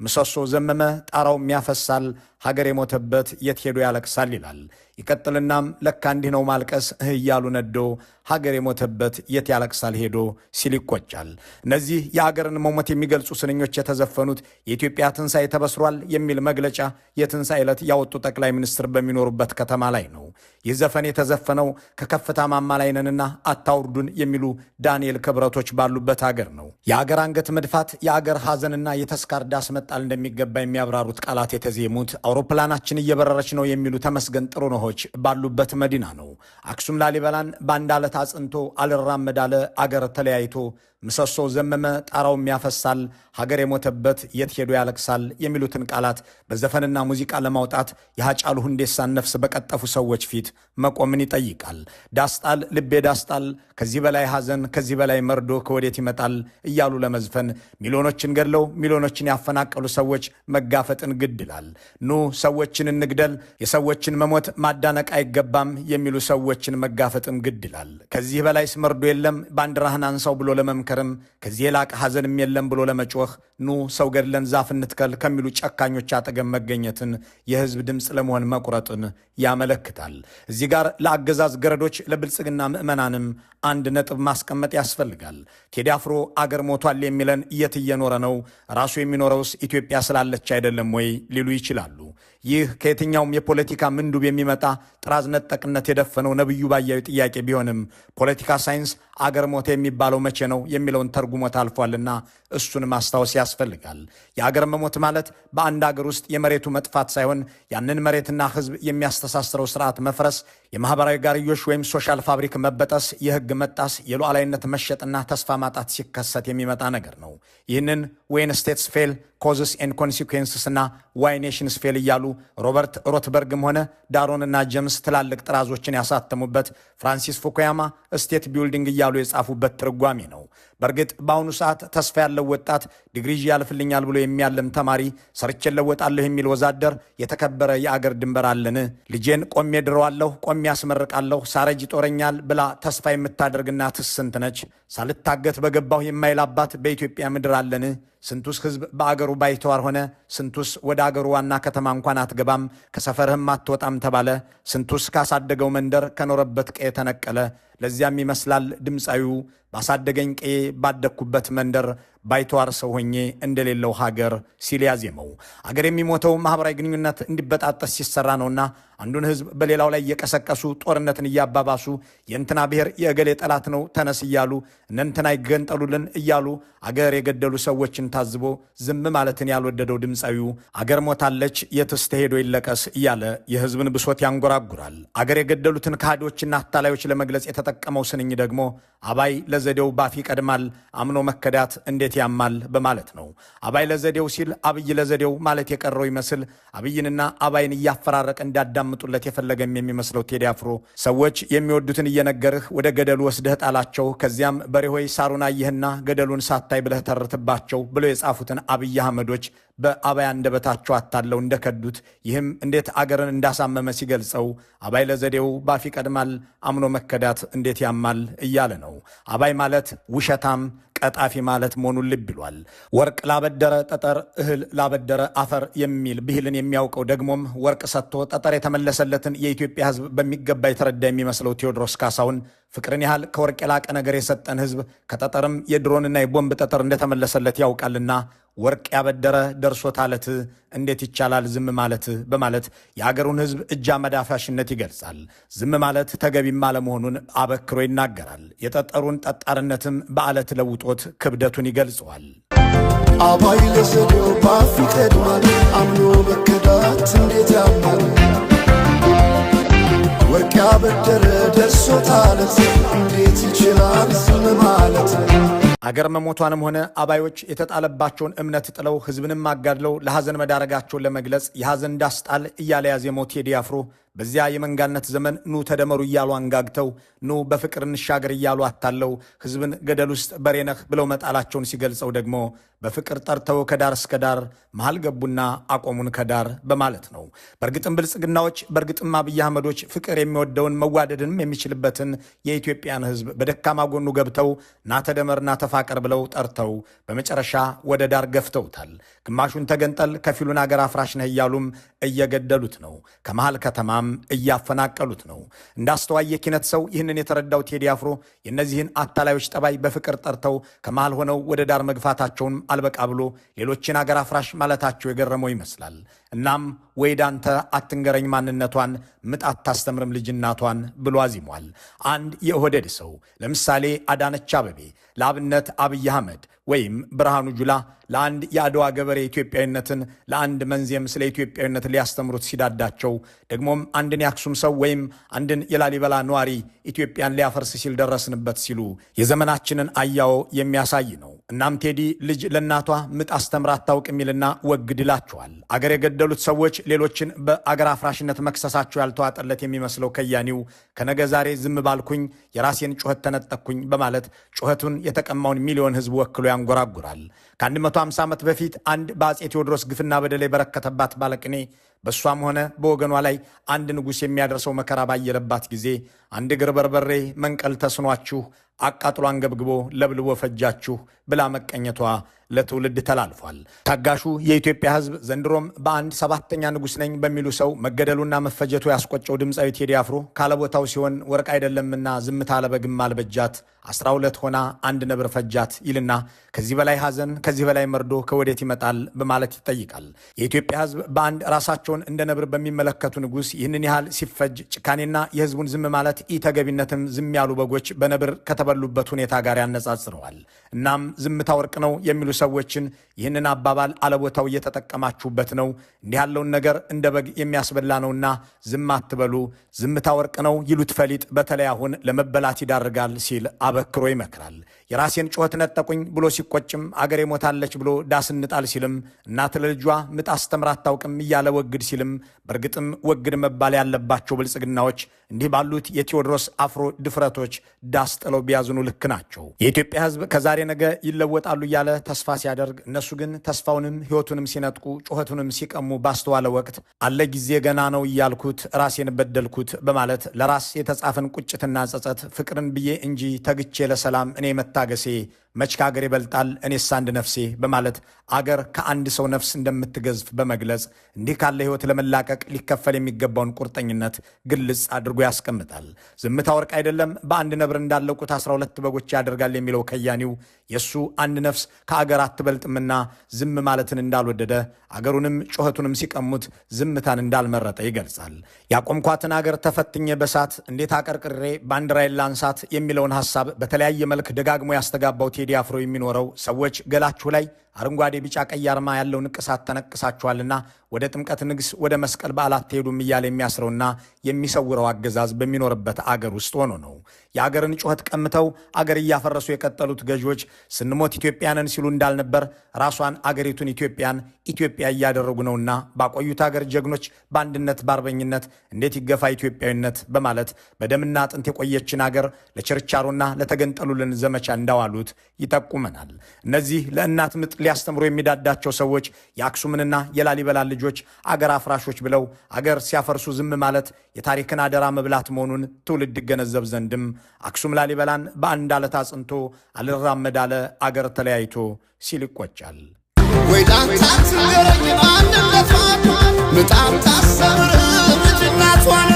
ምሰሶ ዘመመ ጣራው የሚያፈሳል ሀገር የሞተበት የት ሄዶ ያለቅሳል ይላል። ይቀጥልናም ለካ እንዲህ ነው ማልቀስ እያሉ ነዶ ሀገር የሞተበት የት ያለቅሳል ሄዶ ሲል ይቆጫል። እነዚህ የሀገርን መሞት የሚገልጹ ስንኞች የተዘፈኑት የኢትዮጵያ ትንሣኤ ተበስሯል የሚል መግለጫ የትንሣኤ ዕለት ያወጡ ጠቅላይ ሚኒስትር በሚኖሩበት ከተማ ላይ ነው። ይህ ዘፈን የተዘፈነው ከከፍታ ማማ ላይ ነንና አታውርዱን የሚሉ ዳንኤል ክብረቶች ባሉበት ሀገር ነው። የአገር አንገት መድፋት የአገር ሐዘንና የተስካር ዳስ መጣል እንደሚገባ የሚያብራሩት ቃላት የተዜሙት አውሮፕላናችን እየበረረች ነው የሚሉ ተመስገን ጥሩነሆች ባሉበት መዲና ነው። አክሱም ላሊበላን በአንድ ዓለት አጽንቶ አልራመዳለ አገር ተለያይቶ ምሰሶ ዘመመ ጣራውም ያፈሳል ሀገር የሞተበት የት ሄዶ ያለቅሳል የሚሉትን ቃላት በዘፈንና ሙዚቃ ለማውጣት የሃጫሉ ሁንዴሳን ነፍስ በቀጠፉ ሰዎች ፊት መቆምን ይጠይቃል። ዳስጣል ልቤ ዳስጣል ከዚህ በላይ ሐዘን ከዚህ በላይ መርዶ ከወዴት ይመጣል እያሉ ለመዝፈን ሚሊዮኖችን ገድለው ሚሊዮኖችን ያፈናቀሉ ሰዎች መጋፈጥን ግድ ይላል። ኑ ሰዎችን እንግደል የሰዎችን መሞት ማዳነቅ አይገባም የሚሉ ሰዎችን መጋፈጥን ግድ ይላል። ከዚህ በላይስ መርዶ የለም ባንዲራህን አንሳው ብሎ ለመምከርም ከዚህ የላቀ ሐዘንም የለም ብሎ ለመጮህ ኑ ሰው ገድለን ዛፍ እንትከል ከሚሉ ጨካኞች አጠገብ መገኘትን የህዝብ ድምፅ ለመሆን መቁረጥን ያመለክታል። እዚህ ጋር ለአገዛዝ ገረዶች ለብልጽግና ምዕመናንም አንድ ነጥብ ማስቀመጥ ያስፈልጋል። ቴዲ አፍሮ አገር ሞቷል የሚለን የት እየኖረ ነው? ራሱ የሚኖረውስ ኢትዮጵያ ስላለች አይደለም ወይ ሊሉ ይችላሉ። ይህ ከየትኛውም የፖለቲካ ምንዱብ የሚመጣ ጥራዝ ነጠቅነት የደፈነው ነብዩ ባያዊ ጥያቄ ቢሆንም ፖለቲካ ሳይንስ አገር ሞተ የሚባለው መቼ ነው የሚለውን ተርጉሞት አልፏልና እሱን ማስታወስ ያስፈልጋል። የአገር መሞት ማለት በአንድ አገር ውስጥ የመሬቱ መጥፋት ሳይሆን ያንን መሬትና ህዝብ የሚያስተሳስረው ስርዓት መፍረስ፣ የማህበራዊ ጋርዮሽ ወይም ሶሻል ፋብሪክ መበጠስ፣ የህግ መጣስ፣ የሉዓላዊነት መሸጥና ተስፋ ማጣት ሲከሰት የሚመጣ ነገር ነው። ይህንን ዌን ስቴትስ ፌል ኮዝስ ኤንድ ኮንሲኩዌንስስ እና ዋይ ኔሽንስ ፌል እያሉ ሮበርት ሮትበርግም ሆነ ዳሮንና ጀምስ ትላልቅ ጥራዞችን ያሳተሙበት ፍራንሲስ ፉኩያማ ስቴት ቢልዲንግ እያሉ የጻፉበት ትርጓሜ ነው። በእርግጥ በአሁኑ ሰዓት ተስፋ ያለው ወጣት ዲግሪ ያልፍልኛል ብሎ የሚያለም ተማሪ ሰርቼ ለወጣለሁ የሚል ወዛደር የተከበረ የአገር ድንበር አለን ልጄን ቆሜ ድረዋለሁ ቆሜ ያስመርቃለሁ ሳረጅ ጦረኛል ብላ ተስፋ የምታደርግና ትስንት ነች። ሳልታገት በገባሁ የማይል አባት በኢትዮጵያ ምድር አለን። ስንቱስ ህዝብ በአገሩ ባይተዋር ሆነ። ስንቱስ ወደ አገሩ ዋና ከተማ እንኳን አትገባም ከሰፈርህም አትወጣም ተባለ። ስንቱስ ካሳደገው መንደር ከኖረበት ቀዬ ተነቀለ። ለዚያም ይመስላል ድምፃዊው ባሳደገኝ ቀዬ ባደግኩበት መንደር ባይተዋር ሰው ሆኜ እንደሌለው ሀገር ሲል ያዜመው። አገር የሚሞተው ማህበራዊ ግንኙነት እንዲበጣጠስ ሲሰራ ነውና አንዱን ህዝብ በሌላው ላይ እየቀሰቀሱ ጦርነትን እያባባሱ የእንትና ብሔር የእገሌ ጠላት ነው ተነስ እያሉ እነንትና ይገንጠሉልን እያሉ አገር የገደሉ ሰዎችን ታዝቦ ዝም ማለትን ያልወደደው ድምፃዊው አገር ሞታለች የትስ ተሄዶ ይለቀስ እያለ የህዝብን ብሶት ያንጎራጉራል። አገር የገደሉትን ከሃዲዎችና አታላዮች ለመግለጽ የተጠቀመው ስንኝ ደግሞ አባይ ለዘዴው ባፍ ይቀድማል አምኖ መከዳት እንዴት ያማል በማለት ነው። አባይ ለዘዴው ሲል አብይ ለዘዴው ማለት የቀረው ይመስል አብይንና አባይን እያፈራረቀ እንዳዳምጡለት የፈለገም የሚመስለው ቴዲ አፍሮ ሰዎች የሚወዱትን እየነገርህ ወደ ገደሉ ወስደህ ጣላቸው ከዚያም በሬሆይ ሳሩን አየህና ገደሉን ሳታይ ብለህ ተርትባቸው ብሎ የጻፉትን አብይ አህመዶች በአባይ አንደበታቸው አታለው እንደከዱት ይህም እንዴት አገርን እንዳሳመመ ሲገልጸው አባይ ለዘዴው ባፍ ይቀድማል አምኖ መከዳት እንዴት ያማል እያለ ነው። አባይ ማለት ውሸታም ቀጣፊ ማለት መሆኑን ልብ ይሏል። ወርቅ ላበደረ ጠጠር እህል ላበደረ አፈር የሚል ብሂልን የሚያውቀው ደግሞም ወርቅ ሰጥቶ ጠጠር የተመለሰለትን የኢትዮጵያ ሕዝብ በሚገባ የተረዳ የሚመስለው ቴዎድሮስ ካሳሁን ፍቅርን ያህል ከወርቅ የላቀ ነገር የሰጠን ሕዝብ ከጠጠርም የድሮንና የቦምብ ጠጠር እንደተመለሰለት ያውቃልና ወርቅ ያበደረ ደርሶት አለት እንዴት ይቻላል ዝም ማለት በማለት የአገሩን ሕዝብ እጅ አመዳፋሽነት ይገልጻል። ዝም ማለት ተገቢም አለመሆኑን አበክሮ ይናገራል። የጠጠሩን ጠጣርነትም በአለት ለውጦት ክብደቱን ይገልጸዋል። አባይ ለዘዴው ባፍ ይቀድማል አምኖ መከዳት እንዴት ያማል ወርቅ ያበደረ ደርሶት አለት እንዴት ይችላል ዝም ማለት። አገር መሞቷንም ሆነ አባዮች የተጣለባቸውን እምነት ጥለው ህዝብንም አጋድለው ለሐዘን መዳረጋቸውን ለመግለጽ የሐዘን ዳስጣል እያለ ያዜመው ቴዲ አፍሮ በዚያ የመንጋነት ዘመን ኑ ተደመሩ እያሉ አንጋግተው ኑ በፍቅር እንሻገር እያሉ አታለው ሕዝብን ገደል ውስጥ በሬነህ ብለው መጣላቸውን ሲገልጸው ደግሞ በፍቅር ጠርተው ከዳር እስከ ዳር መሃል ገቡና አቆሙን ከዳር በማለት ነው። በእርግጥም ብልጽግናዎች፣ በእርግጥም አብይ አህመዶች ፍቅር የሚወደውን መዋደድንም የሚችልበትን የኢትዮጵያን ሕዝብ በደካማ ጎኑ ገብተው ናተደመርና ተፋቀር ብለው ጠርተው በመጨረሻ ወደ ዳር ገፍተውታል። ግማሹን ተገንጠል ከፊሉን አገር አፍራሽ ነህ እያሉም እየገደሉት ነው። ከመሃል ከተማም እያፈናቀሉት ነው። እንደ አስተዋይ የኪነት ሰው ይህንን የተረዳው ቴዲ አፍሮ የእነዚህን አታላዮች ጠባይ በፍቅር ጠርተው ከመሃል ሆነው ወደ ዳር መግፋታቸውን አልበቃ ብሎ ሌሎችን አገር አፍራሽ ማለታቸው የገረመው ይመስላል። እናም ወይዳንተ አትንገረኝ ማንነቷን ምጥ አታስተምርም ልጅናቷን ብሎ አዚሟል። አንድ የኦህዴድ ሰው ለምሳሌ አዳነች አበቤ፣ ለአብነት አብይ አህመድ ወይም ብርሃኑ ጁላ ለአንድ የአድዋ ገበሬ ኢትዮጵያዊነትን ለአንድ መንዜም ስለ ኢትዮጵያዊነት ሊያስተምሩት ሲዳዳቸው ደግሞም አንድን የአክሱም ሰው ወይም አንድን የላሊበላ ነዋሪ ኢትዮጵያን ሊያፈርስ ሲል ደረስንበት ሲሉ የዘመናችንን አያዎ የሚያሳይ ነው። እናም ቴዲ ልጅ ለእናቷ ምጥ አስተምራ አታውቅ የሚልና ወግድ ይላቸዋል። አገር የገደሉት ሰዎች ሌሎችን በአገር አፍራሽነት መክሰሳቸው ያልተዋጠለት የሚመስለው ከያኒው ከነገ ዛሬ ዝም ባልኩኝ የራሴን ጩኸት ተነጠቅኩኝ በማለት ጩኸቱን የተቀማውን ሚሊዮን ሕዝብ ወክሎ ያንጎራጉራል። ከ150 ዓመት በፊት አንድ በአፄ ቴዎድሮስ ግፍና በደል የበረከተባት ባለቅኔ በእሷም ሆነ በወገኗ ላይ አንድ ንጉሥ የሚያደርሰው መከራ ባየለባት ጊዜ አንድ እግር በርበሬ መንቀል ተስኗችሁ አቃጥሎ አንገብግቦ ለብልቦ ፈጃችሁ ብላ መቀኘቷ ለትውልድ ተላልፏል። ታጋሹ የኢትዮጵያ ሕዝብ ዘንድሮም በአንድ 7ኛ ንጉሥ ነኝ በሚሉ ሰው መገደሉና መፈጀቱ ያስቆጨው ድምፃዊ ቴዲ አፍሮ ካለቦታው ሲሆን ወርቅ አይደለምና ዝምታ ለበግም አልበጃት 12 ሆና አንድ ነብር ፈጃት ይልና ከዚህ በላይ ሐዘን ከዚህ በላይ መርዶ ከወዴት ይመጣል በማለት ይጠይቃል። የኢትዮጵያ ሕዝብ በአንድ ራሳቸውን እንደ ነብር በሚመለከቱ ንጉሥ ይህንን ያህል ሲፈጅ ጭካኔና የሕዝቡን ዝም ማለት ኢተገቢነትም ዝም ያሉ በጎች በነብር ከተበሉበት ሁኔታ ጋር ያነጻጽረዋል። እናም ዝምታ ወርቅ ነው የሚሉ ሰዎችን ይህንን አባባል አለቦታው እየተጠቀማችሁበት ነው። እንዲህ ያለውን ነገር እንደ በግ የሚያስበላ ነውና ዝም አትበሉ። ዝምታ ወርቅ ነው ይሉት ፈሊጥ በተለይ አሁን ለመበላት ይዳርጋል ሲል አበክሮ ይመክራል። የራሴን ጩኸት ነጠቁኝ ብሎ ሲቆጭም አገሬ ሞታለች ብሎ ዳስ እንጣል ሲልም እናት ለልጇ ምጥ አስተምራ አታውቅም እያለ ወግድ ሲልም በእርግጥም ወግድ መባል ያለባቸው ብልጽግናዎች እንዲህ ባሉት የቴዎድሮስ አፍሮ ድፍረቶች ዳስ ጥለው ቢያዝኑ ልክ ናቸው። የኢትዮጵያ ሕዝብ ከዛሬ ነገ ይለወጣሉ እያለ ተስፋ ሲያደርግ እነሱ ግን ተስፋውንም ሕይወቱንም ሲነጥቁ ጩኸቱንም ሲቀሙ ባስተዋለ ወቅት አለ ጊዜ ገና ነው እያልኩት ራሴን በደልኩት በማለት ለራስ የተጻፈን ቁጭትና ጸጸት ፍቅርን ብዬ እንጂ ተግቼ ለሰላም እኔ መታገሴ መች ከአገር ይበልጣል እኔስ አንድ ነፍሴ በማለት አገር ከአንድ ሰው ነፍስ እንደምትገዝፍ በመግለጽ እንዲህ ካለ ሕይወት ለመላቀቅ ሊከፈል የሚገባውን ቁርጠኝነት ግልጽ አድርጎ ያስቀምጣል። ዝምታ ወርቅ አይደለም በአንድ ነብር እንዳለቁት 12 በጎች ያደርጋል የሚለው ከያኒው የእሱ አንድ ነፍስ ከአገር አትበልጥምና ዝም ማለትን እንዳልወደደ አገሩንም ጩኸቱንም ሲቀሙት ዝምታን እንዳልመረጠ ይገልጻል። ያቆምኳትን አገር ተፈትኜ በሳት እንዴት አቀርቅሬ ባንዲራዬን ላንሳት የሚለውን ሐሳብ በተለያየ መልክ ደጋግሞ ያስተጋባው ቴዲ አፍሮ የሚኖረው ሰዎች ገላችሁ ላይ አረንጓዴ ቢጫ ቀይ አርማ ያለው ንቅሳት ተነቅሳችኋልና ወደ ጥምቀት ንግስ ወደ መስቀል በዓል አትሄዱም እያለ የሚያስረውና የሚሰውረው አገዛዝ በሚኖርበት አገር ውስጥ ሆኖ ነው። የአገርን ጩኸት ቀምተው አገር እያፈረሱ የቀጠሉት ገዢዎች ስንሞት ኢትዮጵያንን ሲሉ እንዳልነበር ራሷን አገሪቱን ኢትዮጵያን ኢትዮጵያ እያደረጉ ነውና ባቆዩት አገር ጀግኖች በአንድነት ባርበኝነት እንዴት ይገፋ ኢትዮጵያዊነት በማለት በደምና አጥንት የቆየችን አገር ለችርቻሮና ለተገንጠሉልን ዘመቻ እንዳዋሉት ይጠቁመናል። እነዚህ ለእናት ምጥ ሊያስተምሩ የሚዳዳቸው ሰዎች የአክሱምንና የላሊበላ ልጆች አገር አፍራሾች ብለው አገር ሲያፈርሱ ዝም ማለት የታሪክን አደራ መብላት መሆኑን ትውልድ ይገነዘብ ዘንድም አክሱም ላሊበላን በአንድ አለት አጽንቶ አልራመድ አለ አገር ተለያይቶ ሲል ይቆጫል። ወይዳንታ ትገረኝ አንድነቷ ምጣም ታሰምር ልጅናቷን